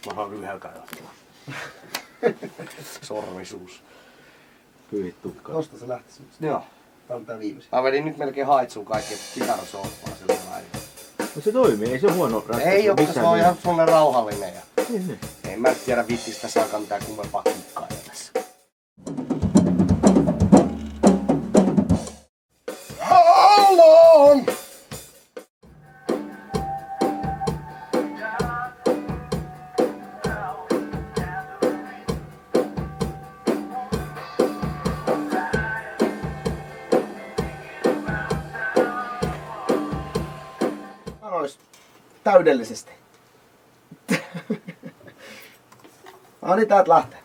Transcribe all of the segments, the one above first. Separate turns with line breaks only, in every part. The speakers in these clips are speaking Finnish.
Mä haluan yhden kajoittaa. Sormisuus.
Pyyhit tukkaa.
Tosta se lähtisi.
Joo.
Tää on tää viimeisin.
Mä vedin nyt melkein haitsuun kaikki, että kitara soittaa sillä lailla.
No se toimii, ei se huono ratkaisu.
Ei oo, se on ihan sellainen rauhallinen. Ja...
Niin.
Ei mä tiedä vittistä saakaan mitään kummempaa kikkaa tässä. How long?
Sanois täydellisesti. No niin, täältä lähtee.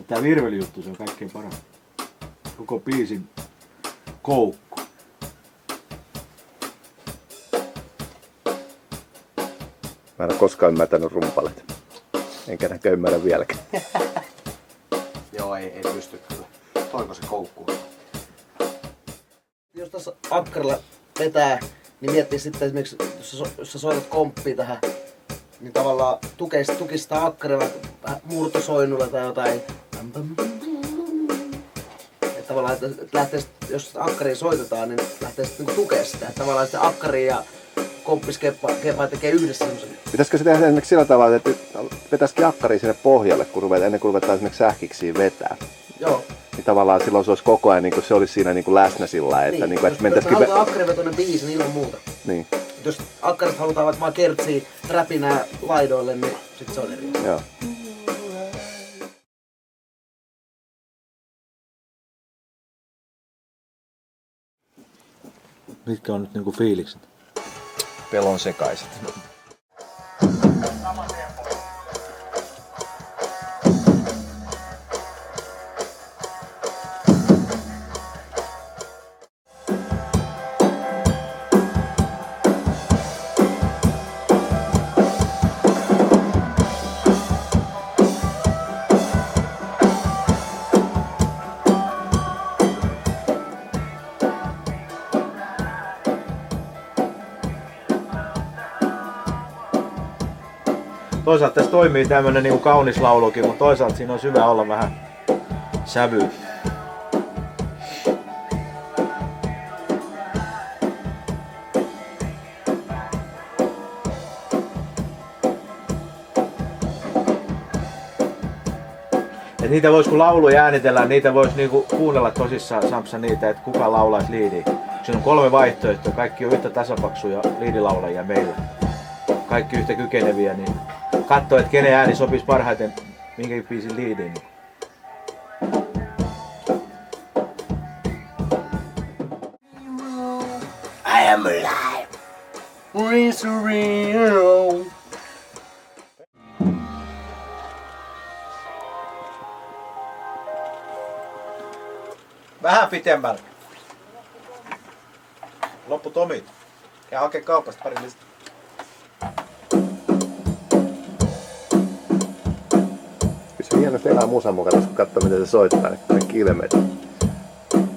Tää virvelijuttu se on kaikkein paras. Koko biisin koukku.
Mä en ole koskaan ymmärtänyt rumpalet. Enkä näkö ymmärrä vieläkään.
Joo, ei pysty kyllä. Toiko se koukku?
Jos tässä akkarilla vetää, niin miettii sitten esimerkiksi, jos sä soitat komppia tähän, niin tavallaan tukisi sitä akkarilla murtosoinnulla tai jotain. Että tavallaan, että lähtee, jos akkaria soitetaan, niin lähtee sitten niinku tukea sitä. Että tavallaan se akkari ja komppiskeppa tekee yhdessä semmosen.
Pitäisikö se tehdä esimerkiksi sillä tavalla, että vetäisikin akkaria sinne pohjalle, ennen kuin ruvetaan esimerkiksi sähkiksiin vetää?
Joo.
Niin tavallaan silloin se olisi koko ajan, niin kuin se olisi siinä niin kuin läsnä sillä että,
niin,
niin kuin,
että mentäisikin... Jos halutaan akkarivetoinen biisi, niin ilman muuta.
Niin.
Jos akkarista halutaan vaikka vaan kertsiä räpinää laidoille, niin sit se on eri.
Joo.
Mitkä on nyt niinku fiilikset?
Pelon sekaiset.
Toisaalta tässä toimii tämmönen niinku kaunis laulukin, mutta toisaalta siinä on hyvä olla vähän sävyä. Et niitä vois kun lauluja äänitellään, niitä vois niinku kuunnella tosissaan Sampsa niitä, että kuka laulaisi liidiä. Siinä on 3 vaihtoehtoa, kaikki on yhtä tasapaksuja liidilaulajia meillä. Kaikki yhtä kykeneviä, niin katso, että kenen ääni sopisi parhaiten minkäkin biisin liidiin.
I am alive. Resurreal.
Vähän pitemmällä. Loppu tomit. Ja hakee kaupasta pari listaa.
Kyllä se hienosti elää musan mukana, kun katsoo miten se soittaa, niin kaikki ilmeet.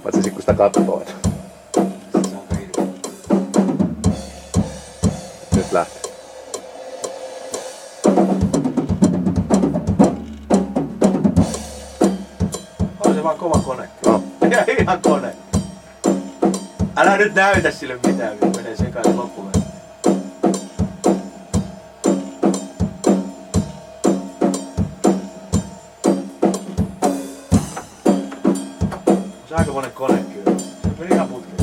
Paitsi sit kun sitä katsoo. Nyt lähtee.
On se vaan kova kone.
No.
Ja ihan kone. Älä nyt näytä sille mitään, kun menee sekaisin loppuun. Se on aikamoinen kone kyllä. Se meni ihan putkeen.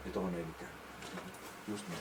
Ja tohon ei mitään. Just niin.